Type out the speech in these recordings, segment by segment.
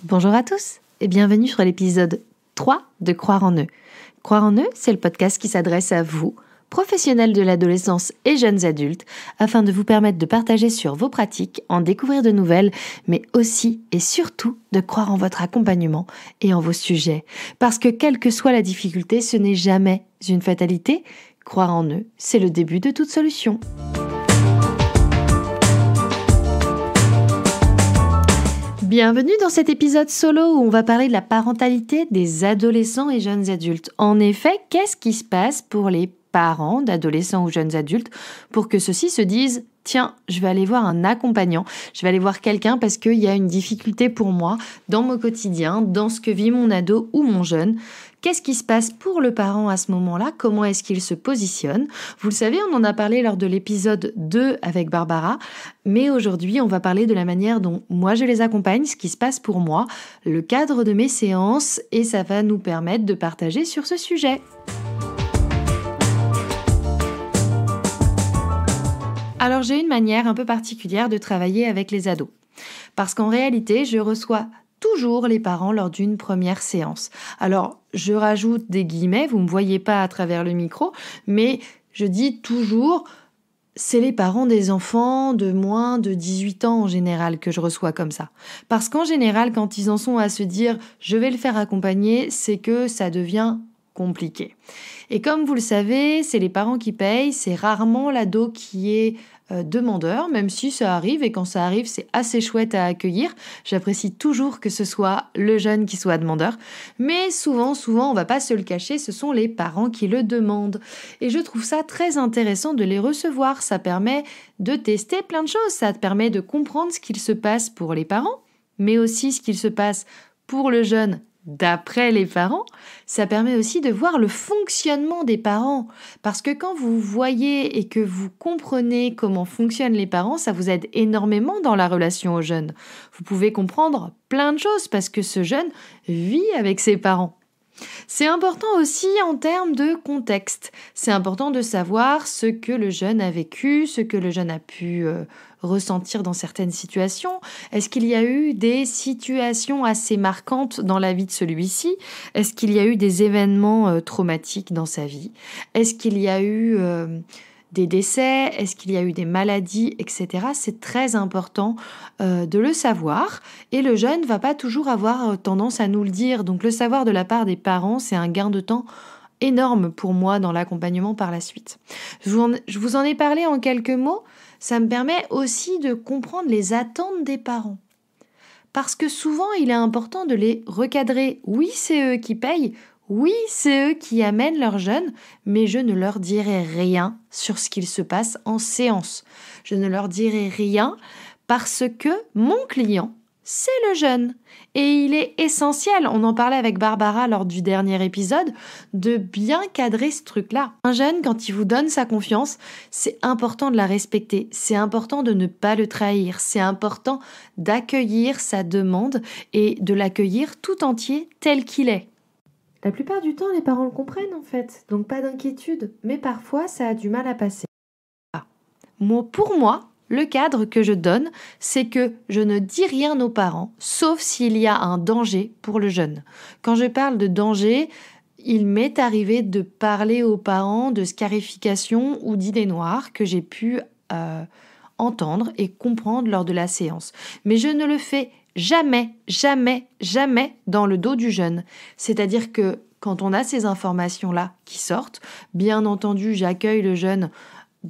Bonjour à tous et bienvenue sur l'épisode 3 de Croire en eux. Croire en eux, c'est le podcast qui s'adresse à vous, professionnels de l'adolescence et jeunes adultes, afin de vous permettre de partager sur vos pratiques, en découvrir de nouvelles, mais aussi et surtout de croire en votre accompagnement et en vos sujets. Parce que quelle que soit la difficulté, ce n'est jamais une fatalité. Croire en eux, c'est le début de toute solution. Bienvenue dans cet épisode solo où on va parler de la parentalité des adolescents et jeunes adultes. En effet, qu'est-ce qui se passe pour les parents d'adolescents ou jeunes adultes pour que ceux-ci se disent « Tiens, je vais aller voir un accompagnant, je vais aller voir quelqu'un parce qu'il y a une difficulté pour moi dans mon quotidien, dans ce que vit mon ado ou mon jeune ». Qu'est-ce qui se passe pour le parent à ce moment-là? Comment est-ce qu'il se positionne? Vous le savez, on en a parlé lors de l'épisode 2 avec Barbara, mais aujourd'hui, on va parler de la manière dont moi je les accompagne, ce qui se passe pour moi, le cadre de mes séances, et ça va nous permettre de partager sur ce sujet. Alors j'ai une manière un peu particulière de travailler avec les ados, parce qu'en réalité, je reçois toujours les parents lors d'une première séance. Alors, je rajoute des guillemets, vous ne me voyez pas à travers le micro, mais je dis toujours, c'est les parents des enfants de moins de 18 ans en général que je reçois comme ça. Parce qu'en général, quand ils en sont à se dire « je vais le faire accompagner », c'est que ça devient compliqué. Et comme vous le savez, c'est les parents qui payent, c'est rarement l'ado qui est demandeur, même si ça arrive, et quand ça arrive, c'est assez chouette à accueillir. J'apprécie toujours que ce soit le jeune qui soit demandeur, mais souvent, on va pas se le cacher, ce sont les parents qui le demandent. Et je trouve ça très intéressant de les recevoir, ça permet de tester plein de choses, ça permet de comprendre ce qu'il se passe pour les parents, mais aussi ce qu'il se passe pour le jeune d'après les parents, ça permet aussi de voir le fonctionnement des parents. Parce que quand vous voyez et que vous comprenez comment fonctionnent les parents, ça vous aide énormément dans la relation aux jeunes. Vous pouvez comprendre plein de choses parce que ce jeune vit avec ses parents. C'est important aussi en termes de contexte. C'est important de savoir ce que le jeune a vécu, ce que le jeune a pu ressentir dans certaines situations. Est-ce qu'il y a eu des situations assez marquantes dans la vie de celui-ci? Est-ce qu'il y a eu des événements traumatiques dans sa vie? Est-ce qu'il y a eu des décès? Est-ce qu'il y a eu des maladies, etc. C'est très important de le savoir. Et le jeune ne va pas toujours avoir tendance à nous le dire. Donc le savoir de la part des parents, c'est un gain de temps énorme pour moi dans l'accompagnement par la suite. Je vous en ai parlé en quelques mots. Ça me permet aussi de comprendre les attentes des parents. Parce que souvent, il est important de les recadrer. Oui, c'est eux qui payent. Oui, c'est eux qui amènent leurs jeunes, mais je ne leur dirai rien sur ce qu'il se passe en séance. Je ne leur dirai rien parce que mon client, c'est le jeune. Et il est essentiel, on en parlait avec Barbara lors du dernier épisode, de bien cadrer ce truc-là. Un jeune, quand il vous donne sa confiance, c'est important de la respecter, c'est important de ne pas le trahir, c'est important d'accueillir sa demande et de l'accueillir tout entier tel qu'il est. La plupart du temps, les parents le comprennent en fait, donc pas d'inquiétude, mais parfois ça a du mal à passer. Pour moi, le cadre que je donne, c'est que je ne dis rien aux parents, sauf s'il y a un danger pour le jeune. Quand je parle de danger, il m'est arrivé de parler aux parents de scarification ou d'idées noires que j'ai pu entendre et comprendre lors de la séance. Mais je ne le fais jamais dans le dos du jeune. C'est-à-dire que quand on a ces informations-là qui sortent, bien entendu, j'accueille le jeune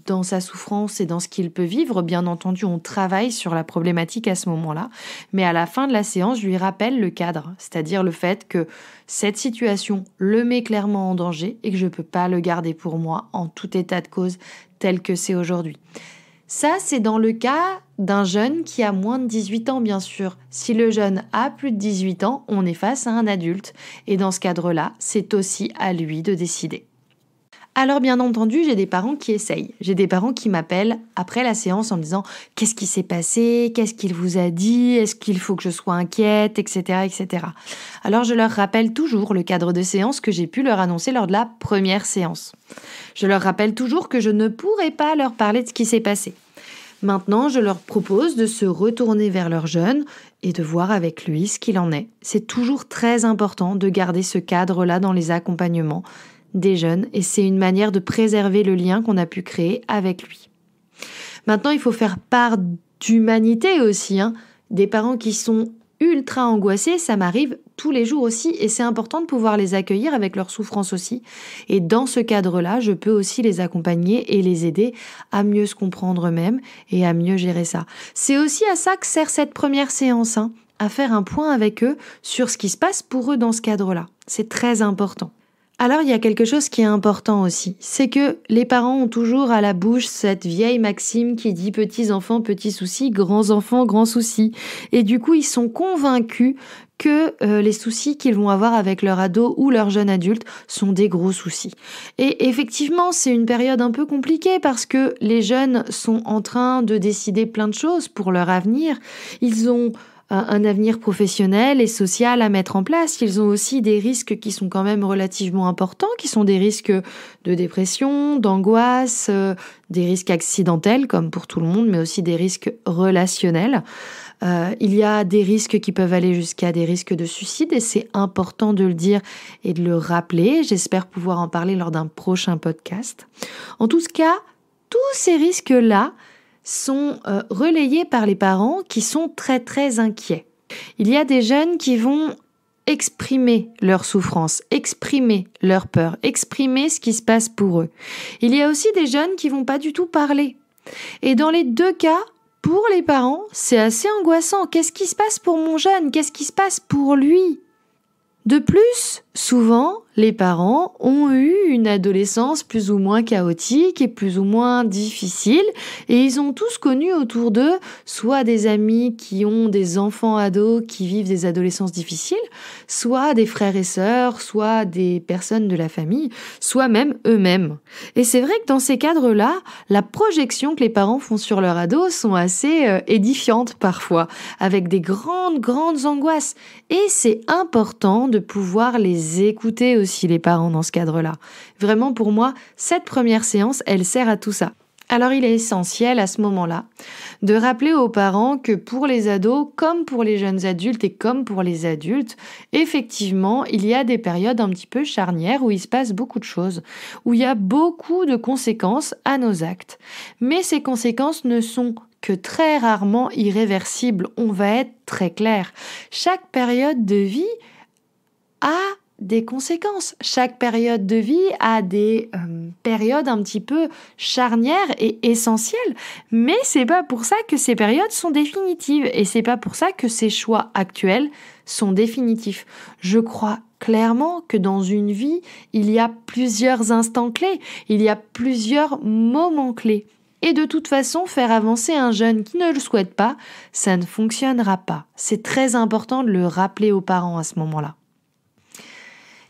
dans sa souffrance et dans ce qu'il peut vivre. Bien entendu, on travaille sur la problématique à ce moment-là. Mais à la fin de la séance, je lui rappelle le cadre, c'est-à-dire le fait que cette situation le met clairement en danger et que je ne peux pas le garder pour moi en tout état de cause tel que c'est aujourd'hui. Ça, c'est dans le cas d'un jeune qui a moins de 18 ans, bien sûr. Si le jeune a plus de 18 ans, on est face à un adulte. Et dans ce cadre-là, c'est aussi à lui de décider. Alors bien entendu, j'ai des parents qui essayent. J'ai des parents qui m'appellent après la séance en me disant « Qu'est-ce qui s'est passé? Qu'est-ce qu'il vous a dit? Est-ce qu'il faut que je sois inquiète? Etc. etc. » Alors je leur rappelle toujours le cadre de séance que j'ai pu leur annoncer lors de la première séance. Je leur rappelle toujours que je ne pourrai pas leur parler de ce qui s'est passé. Maintenant, je leur propose de se retourner vers leur jeune et de voir avec lui ce qu'il en est. C'est toujours très important de garder ce cadre-là dans les accompagnements des jeunes et c'est une manière de préserver le lien qu'on a pu créer avec lui. Maintenant, il faut faire part d'humanité aussi, Des parents qui sont ultra angoissés, ça m'arrive tous les jours aussi et c'est important de pouvoir les accueillir avec leur souffrance aussi. Et dans ce cadre-là, je peux aussi les accompagner et les aider à mieux se comprendre eux-mêmes et à mieux gérer ça. C'est aussi à ça que sert cette première séance, à faire un point avec eux sur ce qui se passe pour eux dans ce cadre-là. C'est très important. Alors, il y a quelque chose qui est important aussi, c'est que les parents ont toujours à la bouche cette vieille maxime qui dit « petits enfants, petits soucis, grands enfants, grands soucis ». Et du coup, ils sont convaincus que les soucis qu'ils vont avoir avec leur ado ou leur jeune adulte sont des gros soucis. Et effectivement, c'est une période un peu compliquée parce que les jeunes sont en train de décider plein de choses pour leur avenir. Ils ont un avenir professionnel et social à mettre en place. Ils ont aussi des risques qui sont quand même relativement importants, qui sont des risques de dépression, d'angoisse, des risques accidentels comme pour tout le monde, mais aussi des risques relationnels. Il y a des risques qui peuvent aller jusqu'à des risques de suicide et c'est important de le dire et de le rappeler. J'espère pouvoir en parler lors d'un prochain podcast. En tout cas, tous ces risques-là sont relayés par les parents qui sont très très inquiets. Il y a des jeunes qui vont exprimer leur souffrance, exprimer leur peur, exprimer ce qui se passe pour eux. Il y a aussi des jeunes qui vont pas du tout parler. Et dans les deux cas, pour les parents, c'est assez angoissant. Qu'est-ce qui se passe pour mon jeune? Qu'est-ce qui se passe pour lui? De plus, souvent, les parents ont eu une adolescence plus ou moins chaotique et plus ou moins difficile et ils ont tous connu autour d'eux soit des amis qui ont des enfants ados qui vivent des adolescences difficiles, soit des frères et sœurs, soit des personnes de la famille, soit même eux-mêmes. Et c'est vrai que dans ces cadres-là, la projection que les parents font sur leur ado sont assez édifiantes parfois, avec des grandes angoisses. Et c'est important de pouvoir les écouter aussi, les parents, dans ce cadre-là. Vraiment, pour moi, cette première séance, elle sert à tout ça. Alors, il est essentiel à ce moment-là de rappeler aux parents que pour les ados, comme pour les jeunes adultes et comme pour les adultes, effectivement, il y a des périodes un petit peu charnières où il se passe beaucoup de choses, où il y a beaucoup de conséquences à nos actes. Mais ces conséquences ne sont que très rarement irréversibles. On va être très clair. Chaque période de vie a des conséquences. Chaque période de vie a des périodes un petit peu charnières et essentielles, mais c'est pas pour ça que ces périodes sont définitives et c'est pas pour ça que ces choix actuels sont définitifs. Je crois clairement que dans une vie, il y a plusieurs instants clés, il y a plusieurs moments clés. Et de toute façon, faire avancer un jeune qui ne le souhaite pas, ça ne fonctionnera pas. C'est très important de le rappeler aux parents à ce moment-là.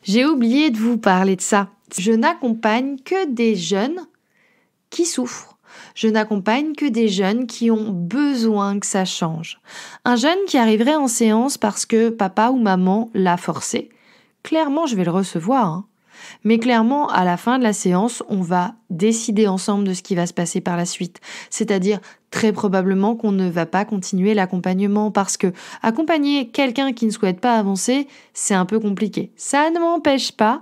J'ai oublié de vous parler de ça. Je n'accompagne que des jeunes qui souffrent. Je n'accompagne que des jeunes qui ont besoin que ça change. Un jeune qui arriverait en séance parce que papa ou maman l'a forcé, clairement, je vais le recevoir. Mais clairement, à la fin de la séance, on va décider ensemble de ce qui va se passer par la suite. C'est-à-dire, très probablement qu'on ne va pas continuer l'accompagnement parce que accompagner quelqu'un qui ne souhaite pas avancer, c'est un peu compliqué. Ça ne m'empêche pas,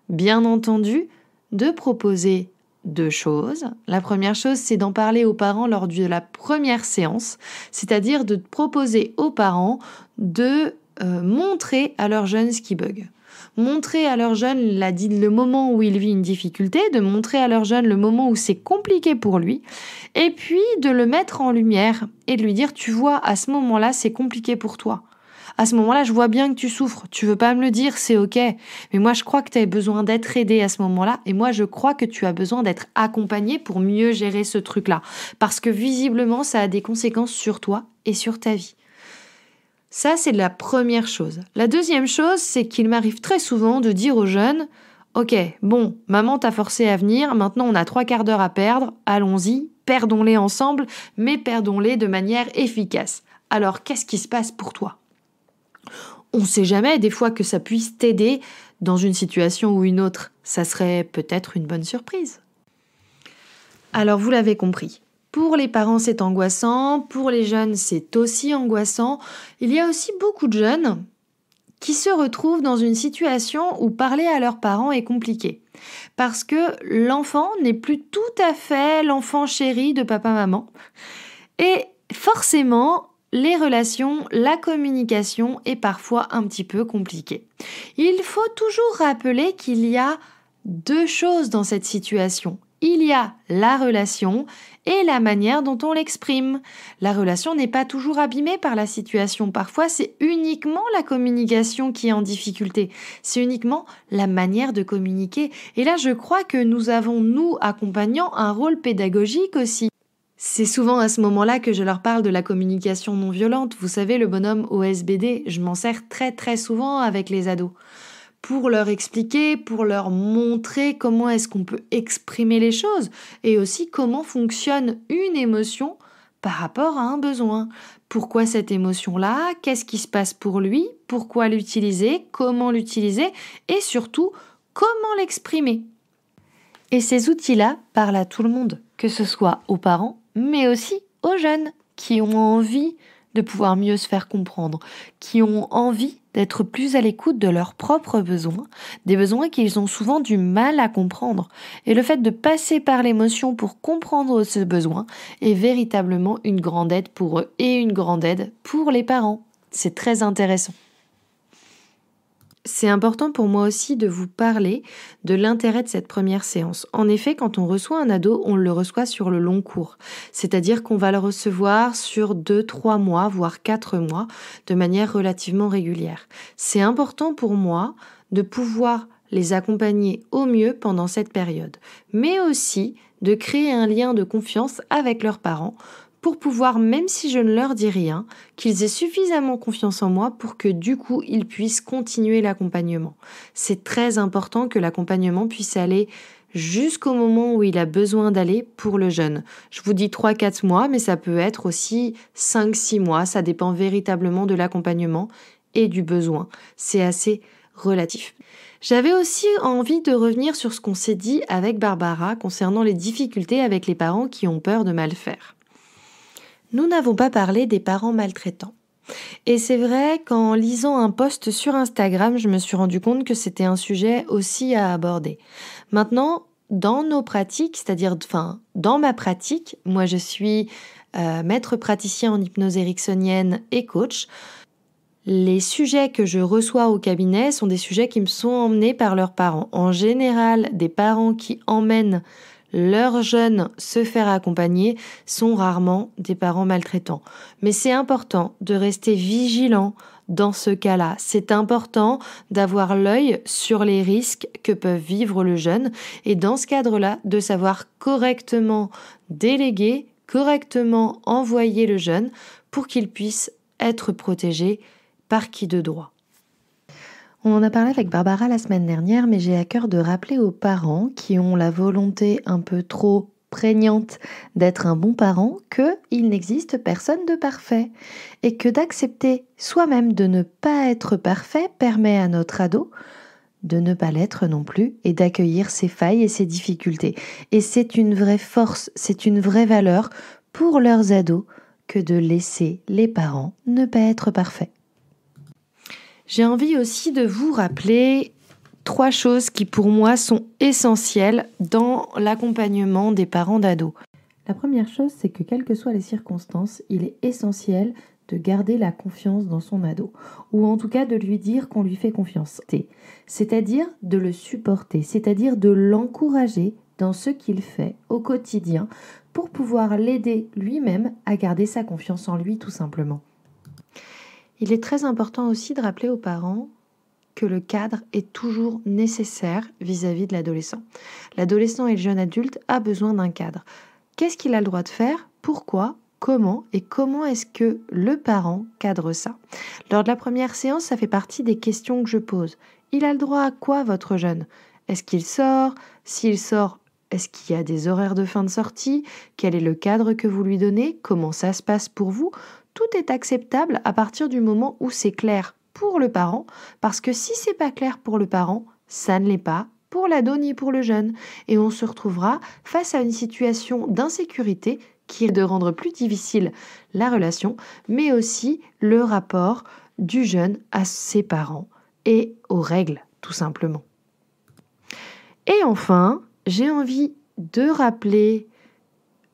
bien entendu, de proposer deux choses. La première chose, c'est d'en parler aux parents lors de la première séance, c'est-à-dire de proposer aux parents de montrer à leur jeune ce qui bug. Montrer à leur jeune le moment où il vit une difficulté, de montrer à leur jeune le moment où c'est compliqué pour lui, et puis de le mettre en lumière et de lui dire « tu vois, à ce moment-là, c'est compliqué pour toi. À ce moment-là, je vois bien que tu souffres. Tu veux pas me le dire, c'est ok. Mais moi, je crois que tu as besoin d'être aidé à ce moment-là. Et moi, je crois que tu as besoin d'être accompagné pour mieux gérer ce truc-là. Parce que visiblement, ça a des conséquences sur toi et sur ta vie. » Ça, c'est la première chose. La deuxième chose, c'est qu'il m'arrive très souvent de dire aux jeunes « Ok, bon, maman t'a forcé à venir, maintenant on a 3/4 d'heure à perdre, allons-y, perdons-les ensemble, mais perdons-les de manière efficace. Alors, qu'est-ce qui se passe pour toi ?» On ne sait jamais, des fois, que ça puisse t'aider dans une situation ou une autre. Ça serait peut-être une bonne surprise. Alors, vous l'avez compris. Pour les parents, c'est angoissant, pour les jeunes, c'est aussi angoissant. Il y a aussi beaucoup de jeunes qui se retrouvent dans une situation où parler à leurs parents est compliqué. Parce que l'enfant n'est plus tout à fait l'enfant chéri de papa-maman. Et forcément, les relations, la communication est parfois un petit peu compliquée. Il faut toujours rappeler qu'il y a deux choses dans cette situation. Il y a la relation et la manière dont on l'exprime. La relation n'est pas toujours abîmée par la situation. Parfois, c'est uniquement la communication qui est en difficulté. C'est uniquement la manière de communiquer. Et là, je crois que nous avons, nous, accompagnants, un rôle pédagogique aussi. C'est souvent à ce moment-là que je leur parle de la communication non violente. Vous savez, le bonhomme OSBD, je m'en sers très très souvent avec les ados. Pour leur expliquer, pour leur montrer comment est-ce qu'on peut exprimer les choses et aussi comment fonctionne une émotion par rapport à un besoin. Pourquoi cette émotion-là? Qu'est-ce qui se passe pour lui? Pourquoi l'utiliser? Comment l'utiliser? Et surtout, comment l'exprimer? Et ces outils-là parlent à tout le monde, que ce soit aux parents, mais aussi aux jeunes qui ont envie de pouvoir mieux se faire comprendre, qui ont envie d'être plus à l'écoute de leurs propres besoins, des besoins qu'ils ont souvent du mal à comprendre. Et le fait de passer par l'émotion pour comprendre ce besoin est véritablement une grande aide pour eux et une grande aide pour les parents. C'est très intéressant. C'est important pour moi aussi de vous parler de l'intérêt de cette première séance. En effet, quand on reçoit un ado, on le reçoit sur le long cours. C'est-à-dire qu'on va le recevoir sur 2-3 mois, voire 4 mois, de manière relativement régulière. C'est important pour moi de pouvoir les accompagner au mieux pendant cette période, mais aussi de créer un lien de confiance avec leurs parents pour pouvoir, même si je ne leur dis rien, qu'ils aient suffisamment confiance en moi pour que du coup, ils puissent continuer l'accompagnement. C'est très important que l'accompagnement puisse aller jusqu'au moment où il a besoin d'aller pour le jeune. Je vous dis 3-4 mois, mais ça peut être aussi 5-6 mois, ça dépend véritablement de l'accompagnement et du besoin. C'est assez relatif. J'avais aussi envie de revenir sur ce qu'on s'est dit avec Barbara concernant les difficultés avec les parents qui ont peur de mal faire. Nous n'avons pas parlé des parents maltraitants. Et c'est vrai qu'en lisant un post sur Instagram, je me suis rendu compte que c'était un sujet aussi à aborder. Maintenant, dans nos pratiques, dans ma pratique, moi je suis maître praticien en hypnose ericksonienne et coach. Les sujets que je reçois au cabinet sont des sujets qui me sont emmenés par leurs parents. En général, des parents qui emmènent leurs jeunes se faire accompagner sont rarement des parents maltraitants. Mais c'est important de rester vigilant dans ce cas-là. C'est important d'avoir l'œil sur les risques que peuvent vivre le jeune et dans ce cadre-là, de savoir correctement déléguer, correctement envoyer le jeune pour qu'il puisse être protégé par qui de droit. On en a parlé avec Barbara la semaine dernière, mais j'ai à cœur de rappeler aux parents qui ont la volonté un peu trop prégnante d'être un bon parent qu'il n'existe personne de parfait et que d'accepter soi-même de ne pas être parfait permet à notre ado de ne pas l'être non plus et d'accueillir ses failles et ses difficultés. Et c'est une vraie force, c'est une vraie valeur pour leurs ados que de laisser les parents ne pas être parfaits. J'ai envie aussi de vous rappeler 3 choses qui pour moi sont essentielles dans l'accompagnement des parents d'ados. La première chose, c'est que quelles que soient les circonstances, il est essentiel de garder la confiance dans son ado, ou en tout cas de lui dire qu'on lui fait confiance. C'est-à-dire de le supporter, c'est-à-dire de l'encourager dans ce qu'il fait au quotidien pour pouvoir l'aider lui-même à garder sa confiance en lui tout simplement. Il est très important aussi de rappeler aux parents que le cadre est toujours nécessaire vis-à-vis de l'adolescent. L'adolescent et le jeune adulte a besoin d'un cadre. Qu'est-ce qu'il a le droit de faire? Pourquoi? Comment? Et comment est-ce que le parent cadre ça? Lors de la première séance, ça fait partie des questions que je pose. Il a le droit à quoi, votre jeune? Est-ce qu'il sort? S'il sort, est-ce qu'il y a des horaires de fin de sortie? Quel est le cadre que vous lui donnez? Comment ça se passe pour vous? Tout est acceptable à partir du moment où c'est clair pour le parent, parce que si c'est pas clair pour le parent, ça ne l'est pas pour l'ado ni pour le jeune. Et on se retrouvera face à une situation d'insécurité qui est de rendre plus difficile la relation, mais aussi le rapport du jeune à ses parents et aux règles, tout simplement. Et enfin, j'ai envie de rappeler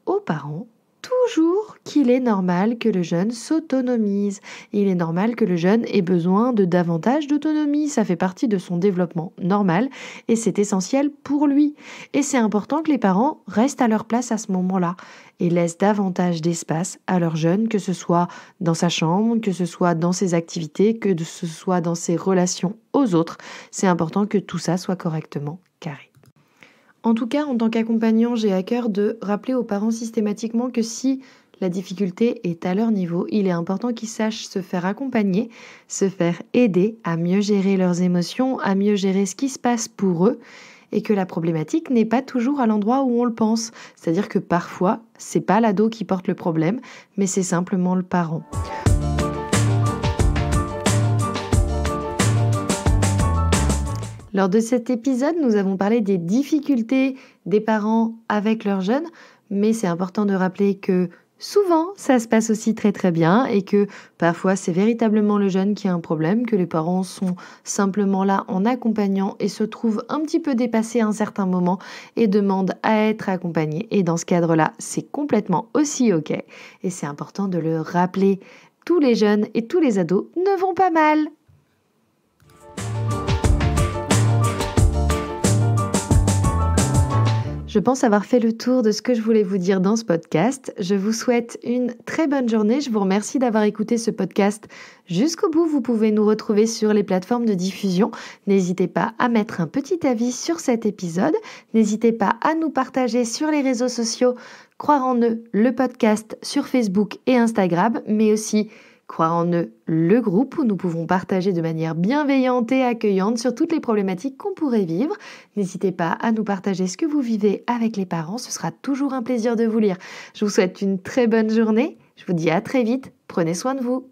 aux parents toujours qu'il est normal que le jeune s'autonomise. Il est normal que le jeune ait besoin de davantage d'autonomie. Ça fait partie de son développement normal et c'est essentiel pour lui. Et c'est important que les parents restent à leur place à ce moment-là et laissent davantage d'espace à leur jeune, que ce soit dans sa chambre, que ce soit dans ses activités, que ce soit dans ses relations aux autres. C'est important que tout ça soit correctement carré. En tout cas, en tant qu'accompagnant, j'ai à cœur de rappeler aux parents systématiquement que si la difficulté est à leur niveau, il est important qu'ils sachent se faire accompagner, se faire aider à mieux gérer leurs émotions, à mieux gérer ce qui se passe pour eux, et que la problématique n'est pas toujours à l'endroit où on le pense. C'est-à-dire que parfois, c'est pas l'ado qui porte le problème, mais c'est simplement le parent. Lors de cet épisode, nous avons parlé des difficultés des parents avec leurs jeunes, mais c'est important de rappeler que souvent, ça se passe aussi très très bien et que parfois c'est véritablement le jeune qui a un problème, que les parents sont simplement là en accompagnant et se trouvent un petit peu dépassés à un certain moment et demandent à être accompagnés. Et dans ce cadre-là, c'est complètement aussi OK. Et c'est important de le rappeler. Tous les jeunes et tous les ados ne vont pas mal. Je pense avoir fait le tour de ce que je voulais vous dire dans ce podcast. Je vous souhaite une très bonne journée. Je vous remercie d'avoir écouté ce podcast jusqu'au bout. Vous pouvez nous retrouver sur les plateformes de diffusion. N'hésitez pas à mettre un petit avis sur cet épisode. N'hésitez pas à nous partager sur les réseaux sociaux Croire en eux, le podcast sur Facebook et Instagram, mais aussi Croire en eux, le groupe où nous pouvons partager de manière bienveillante et accueillante sur toutes les problématiques qu'on pourrait vivre. N'hésitez pas à nous partager ce que vous vivez avec les parents, ce sera toujours un plaisir de vous lire. Je vous souhaite une très bonne journée, je vous dis à très vite, prenez soin de vous.